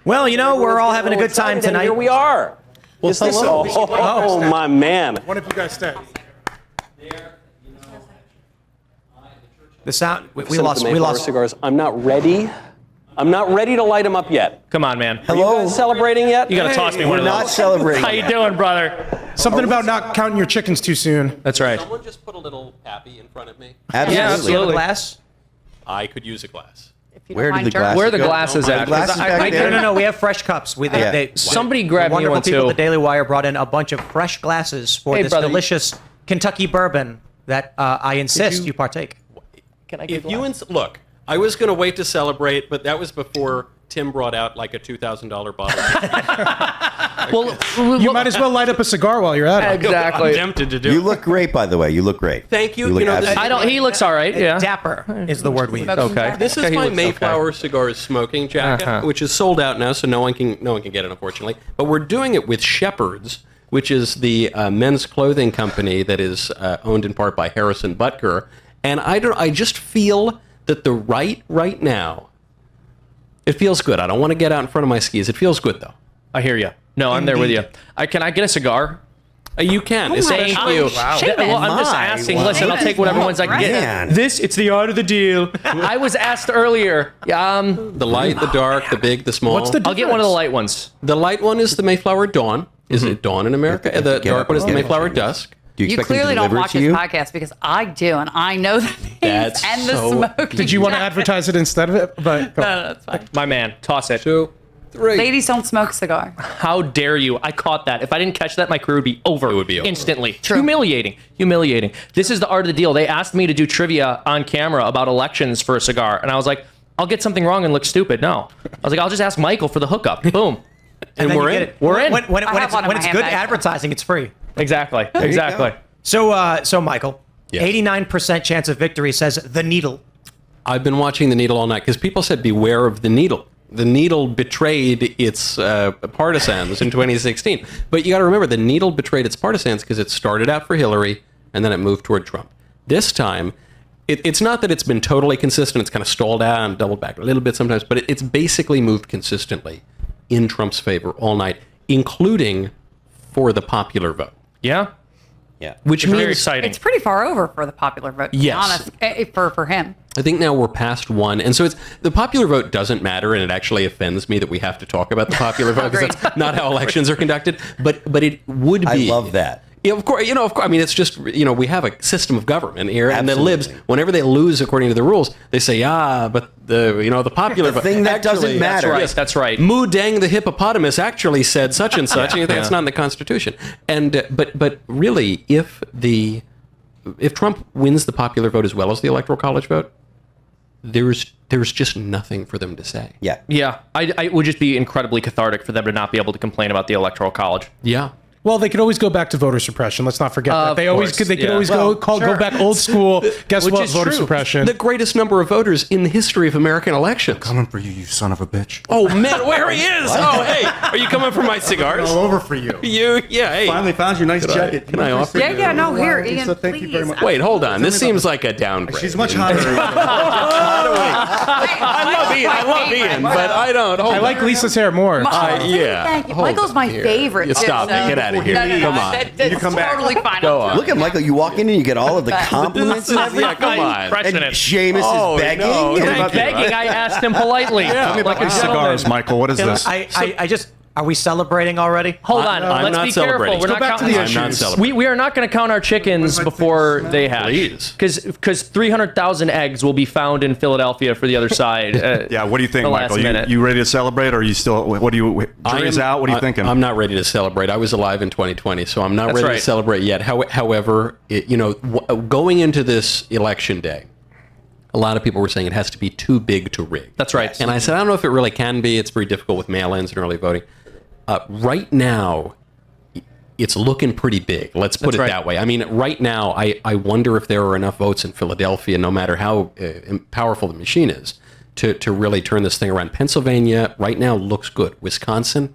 Well, you know, we're all having a good time tonight. Here we are. Well, Oh, my man. One of you guys stay. The sound, we Some of lost. the We Mayflower lost. cigars. I'm not ready to light them up yet. Come on, man. Are you guys celebrating yet? You got to toss me one of We're those. not celebrating. How you doing, brother? Something about not counting your chickens too soon. That's right. Someone just put a little pappy in front of me. Absolutely. Yeah, Do you have a absolutely. glass? I could use a glass. Where did the glasses Where are the go? glasses at? Glasses I- back I- there? No. We have fresh cups. Somebody grab me wonderful one, people too. at the Daily Wire brought in a bunch of fresh glasses for Hey, this brother. delicious Kentucky bourbon that I insist you partake. Can I get If you look, I was going to wait to celebrate, but that was before Tim brought out like a $2,000 bottle. You might as well light up a cigar while you're at it. Exactly. I'm tempted to do You it. look great, by the way. You look great. Thank you. You look You know, this- absolutely- I don't. He looks all right. Yeah. Dapper is the word we use. Okay. This is Okay, he my looks Mayflower Cigars smoking jacket, which is sold out now, so no one can get it, unfortunately. But we're doing it with Shepherd's, which is the men's clothing company that is owned in part by Harrison Butker. And I just feel that the right now, it feels good. I don't want to get out in front of my skis. It feels good though. I hear you. No, I'm there with you. Can I get a cigar? You can. Thank you. Wow. Well, I'm just asking. Wow. Listen, I'll take whatever ones I can get. Man. It's the art of the deal. I was asked earlier. The light, the dark, the big, the small. What's the I'll get one of the light ones. The light one is the Mayflower Dawn. Is it Dawn in America? The dark one is the Mayflower Dusk. Do you You expect them to clearly don't deliver it watch to his you? podcast because I do, and I know the names That's and the so- smoking. Did you want to advertise it instead of it? But No, that's fine. My man, toss it. 2, 3. Ladies don't smoke cigar. How dare you? I caught that. If I didn't catch that, my career would be over. It would be over. Instantly. True. Humiliating. This is the art of the deal. They asked me to do trivia on camera about elections for a cigar, and I was like, I'll get something wrong and look stupid. No. I was like, I'll just ask Michael for the hookup. Boom. And then we're you get in. it. We're in. When I have one in when my it's good handbag. advertising, it's free. Exactly. Exactly. So Michael, Yes. 89% chance of victory says the needle. I've been watching the needle all night because people said beware of the needle. The needle betrayed its partisans in 2016. But you got to remember, the needle betrayed its partisans because it started out for Hillary and then it moved toward Trump. This time, it's not that it's been totally consistent. It's kind of stalled out and doubled back a little bit sometimes, but it's basically moved consistently in Trump's favor all night, including for the popular vote. Yeah. Yeah. Which Very means exciting. It's pretty far over for the popular vote. To be Yes. honest, for him. I think now we're past 1. And so the popular vote doesn't matter, and it actually offends me that we have to talk about the popular vote because that's not how elections are conducted. But it would I be. love that. Yeah, of course, I mean, it's just, we have a system of government here, and the libs, Absolutely. whenever they lose according to the rules, they say, but the popular vote. thing that doesn't matter. That's right. That's right. Mu Deng the hippopotamus actually said such and such, and you think it's not in the Constitution. And but really, if Trump wins the popular vote as well as the Electoral College vote, there's just nothing for them to say. Yeah. Yeah. It would just be incredibly cathartic for them to not be able to complain about the Electoral College. Yeah. Well, they could always go back to voter suppression. Let's not forget that. Of They always course, could. They could yeah. always Well, go back old school. Guess Which what? is Voter true. suppression. The greatest number of voters in the history of American elections. Coming for you, you son of a bitch. Oh man, where he is! Oh hey, are you coming for my cigars? All over for you. Hey. Finally found your nice jacket. Can I offer? Yeah, no, here, Ian, So thank you very please. much. Wait, hold on. This seems like a downgrade. She's much hotter. I love Ian, but I don't. Hold I on. like Lisa's hair more. Yeah. Thank you. Hold Michael's on my here. favorite. You stop too, it. so- Get out of here. No, Come on. That's You come back. totally fine. Go on. Look at Michael. You walk in and you get all of the compliments and everything. Yeah, come on. And Precedent. Seamus Oh, is begging. no. And- Thank you. Begging, I asked him politely. Tell me about Like a these gentleman. cigars, Michael. What is this? I just, are we celebrating already? Hold on. I'm Let's not be celebrating. careful. We're Go not back to counting. the I'm not issues. celebrating. We are not going to count our chickens before they hatch. Please. Because 300,000 eggs will be found in Philadelphia for the other side. Yeah, what do you think, the last Michael? minute. You ready to celebrate, or are you still? What do you? Jury's out. What are you thinking? I'm not ready to celebrate. I was alive in 2020, so I'm not That's ready right. to celebrate yet. However, going into this election day, a lot of people were saying it has to be too big to rig. That's right. And I said, I don't know if it really can be. It's very difficult with mail-ins and early voting. Right now, it's looking pretty big. Let's put That's it right. that way. I mean, right now, I wonder if there are enough votes in Philadelphia, no matter how powerful the machine is, to really turn this thing around. Pennsylvania right now looks good. Wisconsin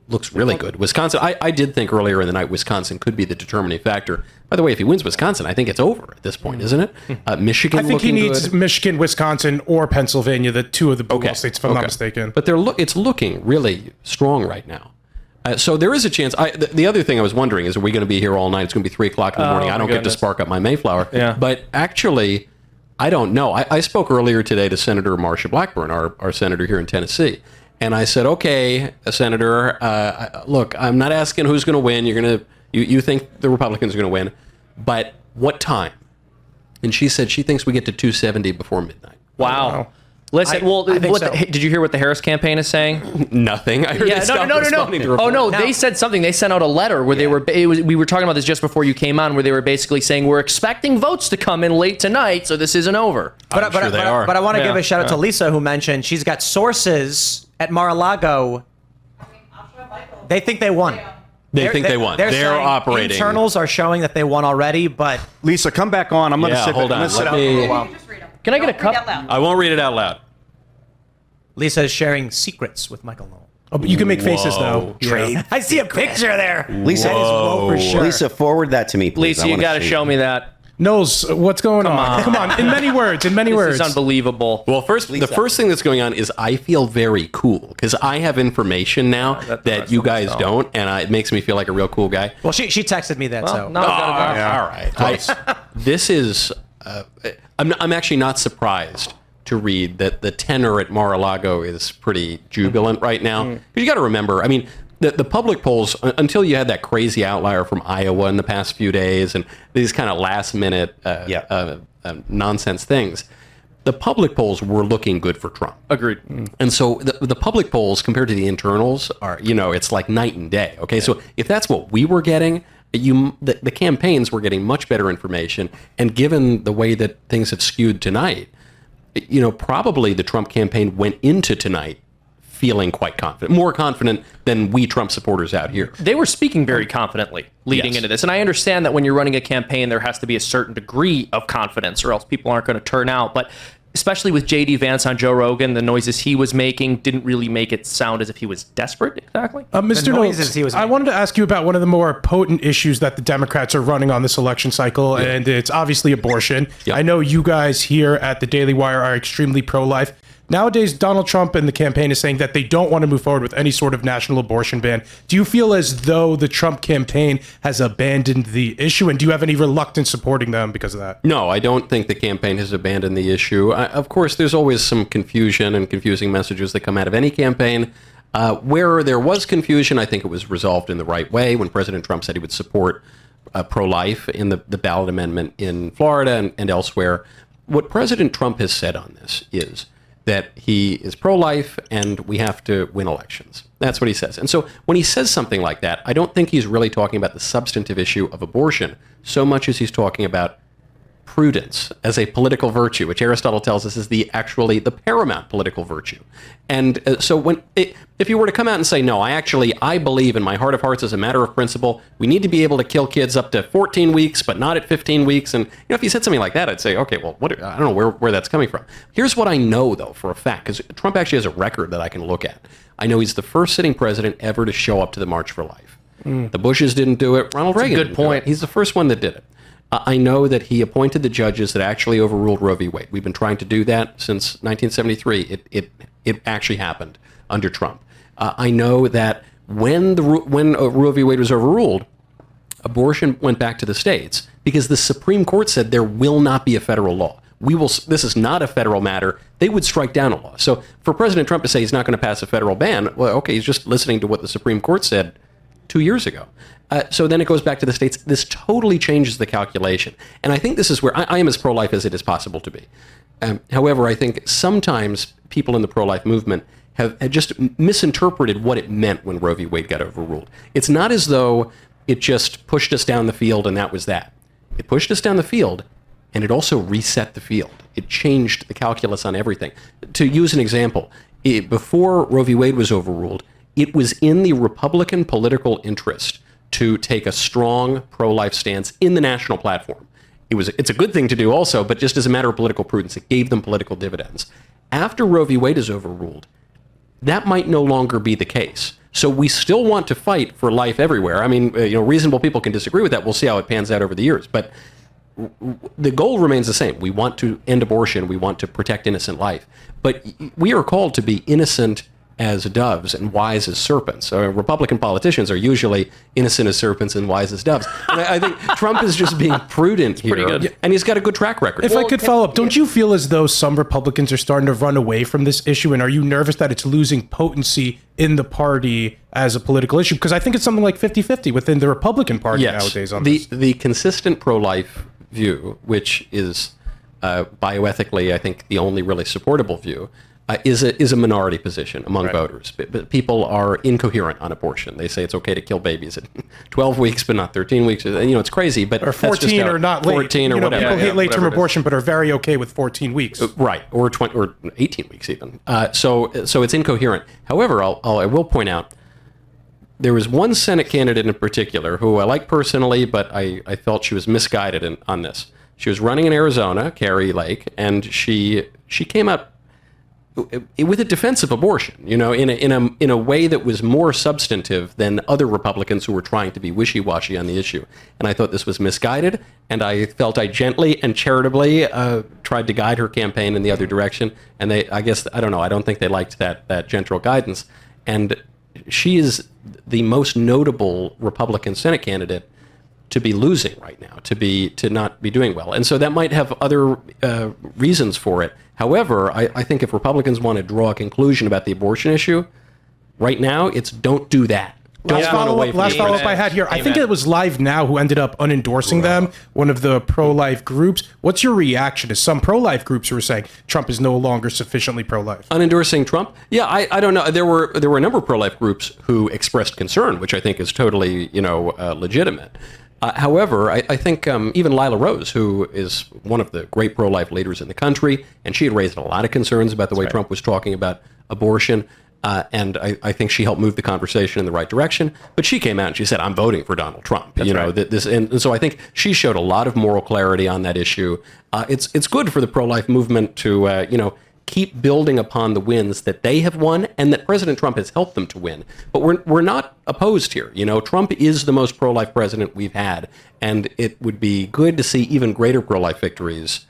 looks really good. Wisconsin, I did think earlier in the night Wisconsin could be the determining factor, By the way, if he wins Wisconsin, I think it's over at this point, isn't it? Michigan. I think he looking needs good. Michigan, Wisconsin, or Pennsylvania, the two of the blue Okay. wall states, if I'm not mistaken. But it's looking really strong right now. So there is a chance. The other thing I was wondering is, are we going to be here all night? It's going to be 3 o'clock in the morning. my I don't get to goodness. spark up my Mayflower. Yeah. But actually, I don't know. I spoke earlier today to Senator Marsha Blackburn, our senator here in Tennessee. And I said, okay, Senator, look, I'm not asking who's going to win. You think the Republicans are going to win. But what time? And she said she thinks we get to 270 before midnight. Wow. Listen, I think so. did you hear what the Harris campaign is saying? Nothing. I heard they stopped responding to Oh reports. no, they said something. They sent out a letter where we were talking about this just before you came on, where they were basically saying we're expecting votes to come in late tonight, so this isn't over. I'm sure they are. But I want to give Yeah, a shout out to Lisa, who mentioned she's got sources at Mar-a-Lago. They think they won. They think they won. They're saying operating. Internals are showing that they won already, but Lisa, come back on. I'm going to Yeah, sit. hold I'm on. gonna sit Let out me- for a while. Just read them. Can I get a cup? Read out loud. I won't read it out loud. Lisa is sharing secrets with Michael Knowles. Oh, but you can make faces, though. Trade. I see a picture there. Lisa, That is low for sure. Lisa, forward that to me, please. Lisa, you got to show me that. Knowles, what's going on? Come on, in many words, in many This words. is unbelievable. Well, the first thing that's going on is I feel very cool because I have information now that you guys don't, and it makes me feel like a real cool guy. Well, she texted me that, so. No, I've got it. All right. This is. I'm actually not surprised to read that the tenor at Mar-a-Lago is pretty jubilant right now. Because you got to remember, I mean, the public polls, until you had that crazy outlier from Iowa in the past few days and these kind of last minute nonsense things, the public polls were looking good for Trump. Agreed. And so the public polls compared to the internals are, it's like night and day. Okay. So if that's what we were getting, the campaigns were getting much better information. And given the way that things have skewed tonight, probably the Trump campaign went into tonight feeling quite confident, more confident than we Trump supporters out here. They were speaking very confidently leading into this. And I understand that when you're running a campaign, there has to be a certain degree of confidence or else people aren't going to turn out. But especially with J.D. Vance on Joe Rogan, the noises he was making didn't really make it sound as if he was desperate, exactly. Mr. noises Knowles, he was I making. wanted to ask you about one of the more potent issues that the Democrats are running on this election cycle, and it's obviously abortion. Yep. I know you guys here at the Daily Wire are extremely pro-life. Nowadays, Donald Trump and the campaign is saying that they don't want to move forward with any sort of national abortion ban. Do you feel as though the Trump campaign has abandoned the issue, and do you have any reluctance supporting them because of that? No, I don't think the campaign has abandoned the issue. Of course, there's always some confusion and confusing messages that come out of any campaign. Where there was confusion, I think it was resolved in the right way when President Trump said he would support pro-life in the ballot amendment in Florida and elsewhere. What President Trump has said on this is that he is pro-life and we have to win elections. That's what he says. And so when he says something like that, I don't think he's really talking about the substantive issue of abortion so much as he's talking about prudence as a political virtue, which Aristotle tells us is the paramount political virtue. And so if you were to come out and say, no, I believe in my heart of hearts as a matter of principle, we need to be able to kill kids up to 14 weeks, but not at 15 weeks. And if you said something like that, I'd say, okay, well, I don't know where that's coming from. Here's what I know, though, for a fact, because Trump actually has a record that I can look at. I know he's the first sitting president ever to show up to the March for Life. The Bushes didn't do it. Ronald Reagan good didn't do point. it. He's the first one that did it. I know that he appointed the judges that actually overruled Roe v. Wade. We've been trying to do that since 1973. It actually happened under Trump. I know that when Roe v. Wade was overruled, abortion went back to the states because the Supreme Court said there will not be a federal law. This is not a federal matter. They would strike down a law. So for President Trump to say he's not going to pass a federal ban, well, okay, he's just listening to what the Supreme Court said 2 years ago. So then it goes back to the states. This totally changes the calculation. And I think this is where I am as pro-life as it is possible to be. However, I think sometimes people in the pro-life movement have just misinterpreted what it meant when Roe v. Wade got overruled. It's not as though it just pushed us down the field and that was that. It pushed us down the field and it also reset the field. It changed the calculus on everything. To use an example, before Roe v. Wade was overruled, it was in the Republican political interest to take a strong pro-life stance in the national platform. It's a good thing to do also, but just as a matter of political prudence, it gave them political dividends. After Roe v. Wade is overruled, that might no longer be the case. So we still want to fight for life everywhere. I mean, reasonable people can disagree with that. We'll see how it pans out over the years. But the goal remains the same. We want to end abortion. We want to protect innocent life. But we are called to be innocent as doves and wise as serpents. Republican politicians are usually innocent as serpents and wise as doves. And I think Trump is just being prudent here. good. And he's got a good track record. If I could follow up, don't you feel as though some Republicans are starting to run away from this issue? And are you nervous that it's losing potency in the party as a political issue? Because I think it's something like 50-50 within the Republican Party nowadays on this. The consistent pro-life view, which is bioethically, I think, the only really supportable view, is a minority position among voters. But people are incoherent on abortion. They say it's okay to kill babies at 12 weeks, but not 13 weeks. It's crazy. But or 14 or not late. 14 or whatever. People hate late-term whatever abortion, but are very okay with 14 weeks. Right, or 20 or 18 weeks even. So it's incoherent. However, I will point out there was one Senate candidate in particular who I like personally, but I felt she was misguided on this. She was running in Arizona, Carrie Lake, and she came out with a defense of abortion, in a way that was more substantive than other Republicans who were trying to be wishy-washy on the issue. And I thought this was misguided, and I felt I gently and charitably tried to guide her campaign in the other direction. And I don't think they liked that gentle guidance. And she is the most notable Republican Senate candidate to be losing right now, to not be doing well. And so that might have other reasons for it. However, I think if Republicans want to draw a conclusion about the abortion issue, right now, it's don't do that. Last follow-up I had here. I think it was Live Now who ended up unendorsing them, one of the pro-life groups. What's your reaction to some pro-life groups who are saying Trump is no longer sufficiently pro-life? Unendorsing Trump? Yeah, I don't know. There were a number of pro-life groups who expressed concern, which I think is totally legitimate. However, I think even Lila Rose, who is one of the great pro-life leaders in the country, and she had raised a lot of concerns about the way Trump was talking about abortion, and I think she helped move the conversation in the right direction. But she came out and she said, "I'm voting for Donald Trump." And so I think she showed a lot of moral clarity on that issue. It's good for the pro-life movement to keep building upon the wins that they have won and that President Trump has helped them to win. But we're not opposed here. Trump is the most pro-life president we've had, and it would be good to see even greater pro-life victories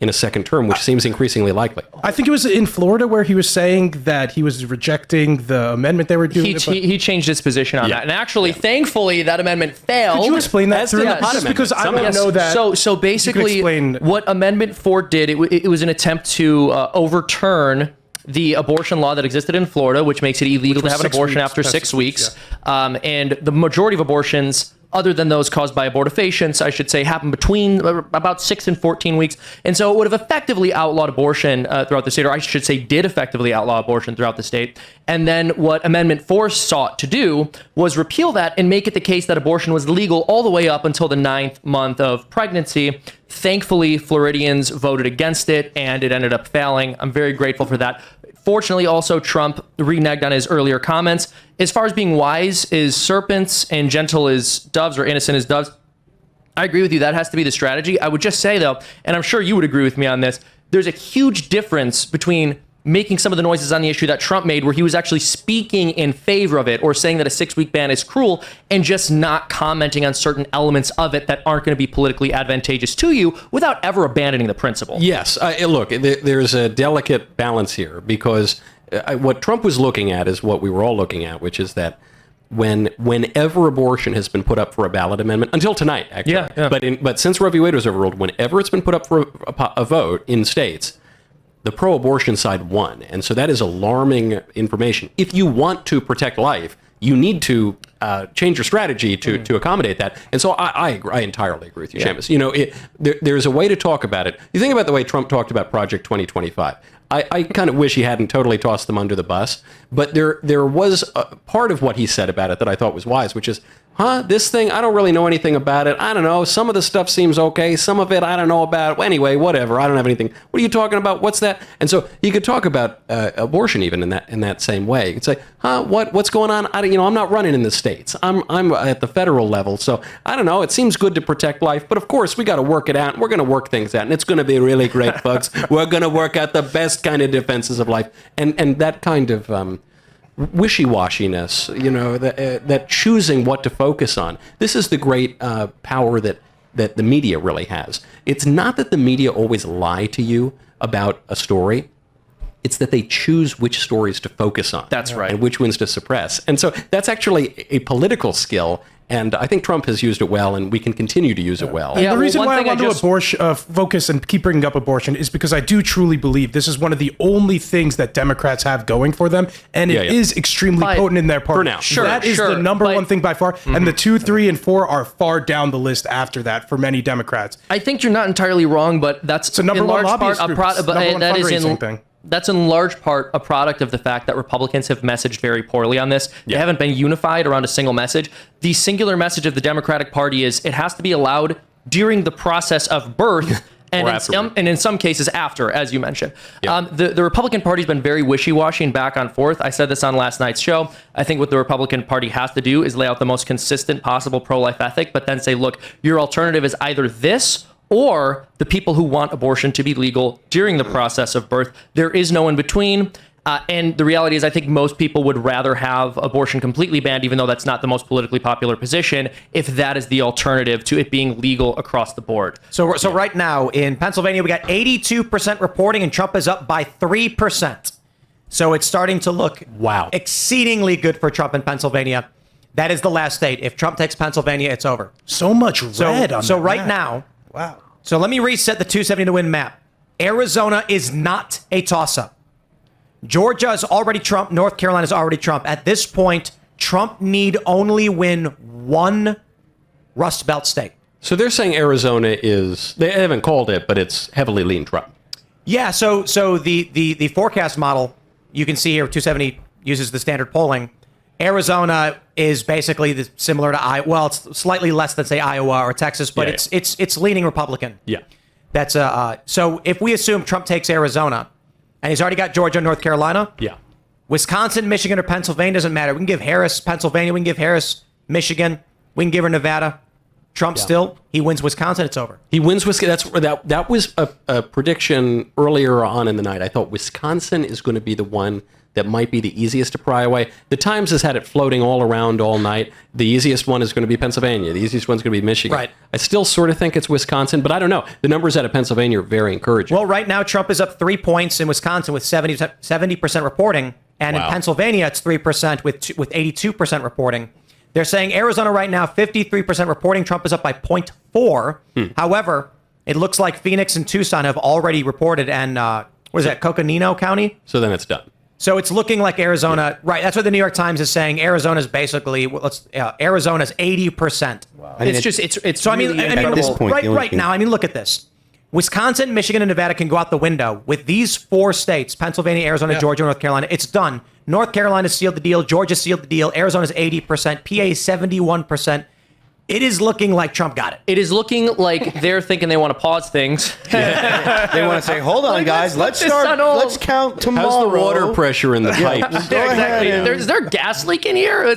in a second term, which seems increasingly likely. I think it was in Florida where he was saying that he was rejecting the amendment they were doing. He changed his position on that. And actually, thankfully, that amendment failed. Could you explain that through? Just because I don't know that. So basically, what Amendment 4 did, it was an attempt to overturn the abortion law that existed in Florida, which makes it illegal to have an abortion after 6 weeks. And the majority of abortions, other than those caused by abortifacients, I should say, happen between about 6 and 14 weeks. And so it would have effectively outlawed abortion throughout the state, or I should say did effectively outlaw abortion throughout the state. And then what Amendment 4 sought to do was repeal that and make it the case that abortion was legal all the way up until the 9th month of pregnancy. Thankfully, Floridians voted against it, and it ended up failing. I'm very grateful for that. Fortunately, also, Trump reneged on his earlier comments. As far as being wise as serpents and gentle as doves, or innocent as doves, I agree with you. That has to be the strategy. I would just say, though, and I'm sure you would agree with me on this, there's a huge difference between making some of the noises on the issue that Trump made, where he was actually speaking in favor of it or saying that a 6-week ban is cruel, and just not commenting on certain elements of it that aren't going to be politically advantageous to you without ever abandoning the principle. Yes. Look, there's a delicate balance here, because what Trump was looking at is what we were all looking at, which is that whenever abortion has been put up for a ballot amendment, until tonight, actually, but since Roe v. Wade was overruled, whenever it's been put up for a vote in states, the pro-abortion side won. And so that is alarming information. If you want to protect life, you need to change your strategy to accommodate that. And so I entirely agree with you, Seamus. There's a way to talk about it. You think about the way Trump talked about Project 2025. I kind of wish he hadn't totally tossed them under the bus. But there was a part of what he said about it that I thought was wise, which is this thing, I don't really know anything about it. I don't know. Some of the stuff seems okay. Some of it, I don't know about. Anyway, whatever. I don't have anything. What are you talking about? What's that? And so you could talk about abortion even in that same way. You could say, what's going on? I'm not running in the states. I'm at the federal level. So I don't know. It seems good to protect life. But of course, we got to work it out. And we're going to work things out. And it's going to be really great, folks. We're going to work out the best kind of defenses of life. And that kind of wishy-washiness, that choosing what to focus on. This is the great power that the media really has. It's not that the media always lie to you about a story. It's that they choose which stories to focus on. That's right. And which ones to suppress. And so that's actually a political skill. And I think Trump has used it well, and we can continue to use it well. And the reason why I want to focus and keep bringing up abortion is because I do truly believe this is one of the only things that Democrats have going for them, and it is extremely potent in their party. For now. Sure, that is the number one thing by far, and the 2, 3, and 4 are far down the list after that for many Democrats. I think you're not entirely wrong, but that's a number in one large part lobbyist group. that is in thing. That's in large part a product of the fact that Republicans have messaged very poorly on this. They haven't been unified around a single message. The singular message of the Democratic Party is it has to be allowed during the process of birth and in some cases after, as you mentioned. The Republican Party's been very wishy-washy and back and forth. I said this on last night's show. I think what the Republican Party has to do is lay out the most consistent possible pro-life ethic, but then say, look, your alternative is either this or the people who want abortion to be legal during the process of birth. There is no in between. And the reality is I think most people would rather have abortion completely banned, even though that's not the most politically popular position, if that is the alternative to it being legal across the board. So right now in Pennsylvania, we got 82% reporting, and Trump is up by 3%. So it's starting to look exceedingly good for Trump in Pennsylvania. That is the last state. If Trump takes Pennsylvania, it's over. So much red on So that right map. now, Wow. So let me reset the 270 to win map. Arizona is not a toss-up. Georgia is already Trump. North Carolina is already Trump. At this point, Trump need only win one Rust Belt state. So they're saying Arizona is, they haven't called it, but it's heavily lean Trump. Yeah, so the forecast model, you can see here, 270 uses the standard polling. Arizona is basically similar to Iowa. Well, it's slightly less than, say, Iowa or Texas, but it's leaning Republican. Yeah. That's so if we assume Trump takes Arizona, and he's already got Georgia and North Carolina. Yeah. Wisconsin, Michigan, or Pennsylvania doesn't matter. We can give Harris Pennsylvania. We can give Harris Michigan. We can give her Nevada. Trump still, he wins Wisconsin. It's over. He wins Wisconsin. That was a prediction earlier on in the night. I thought Wisconsin is going to be the one that might be the easiest to pry away. The Times has had it floating all around all night. The easiest one is going to be Pennsylvania. The easiest one's going to be Michigan. Right. I still sort of think it's Wisconsin, but I don't know. The numbers out of Pennsylvania are very encouraging. Well, right now, Trump is up 3 points in Wisconsin with 70% reporting. And in Pennsylvania, it's 3% with 82% reporting. They're saying Arizona right now, 53% reporting. Trump is up by 0.4. However, it looks like Phoenix and Tucson have already reported. And what is that, Coconino County? So then it's done. So it's looking like Arizona, right? That's what the New York Times is saying. Arizona's basically, Arizona's 80%. Wow. It's so really I mean, at this point, right now, I mean, look at this. Wisconsin, Michigan, and Nevada can go out the window. With these 4 states, Pennsylvania, Arizona, Georgia, North Carolina, it's done. North Carolina sealed the deal. Georgia sealed the deal. Arizona's 80%. PA 71%. It is looking like Trump got it. It is looking like they're thinking they want to pause things. They want to say, hold on, guys. Let's count tomorrow. How's the water pressure in the pipes? Exactly. Is there a gas leak in here?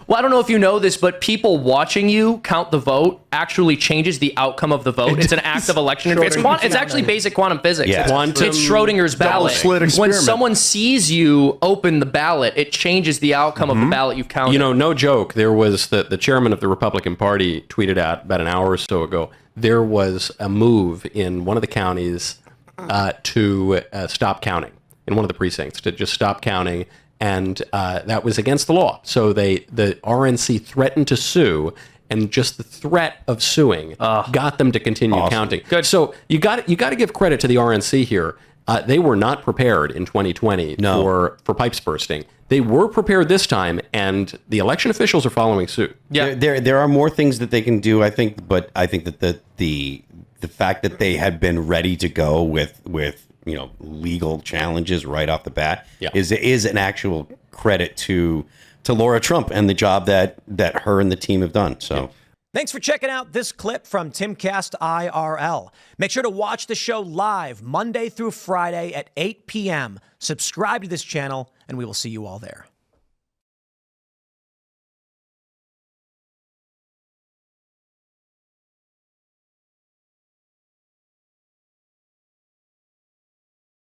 Well, I don't know if you know this, but people watching you count the vote actually changes the outcome of the vote. It's an act of election interference. It's actually basic quantum physics. Yeah. It's Schrodinger's ballot. slit When experiment. someone sees you open the ballot, it changes the outcome of the ballot you've counted. You know, no joke. There was the chairman of the Republican Party tweeted out about an hour or so ago. There was a move in one of the counties to stop counting in one of the precincts, to just stop counting. And that was against the law. So the RNC threatened to sue, and just the threat of suing got them to continue counting. Good. So you got to give credit to the RNC here. They were not prepared in 2020 for pipes bursting. They were prepared this time, and the election officials are following suit. Yeah. There are more things that they can do, I think, but I think that the fact that they had been ready to go with legal challenges right off the bat is an actual credit to Laura Trump and the job that her and the team have done. So. Thanks for checking out this clip from Timcast IRL. Make sure to watch the show live Monday through Friday at 8 p.m. Subscribe to this channel, and we will see you all there.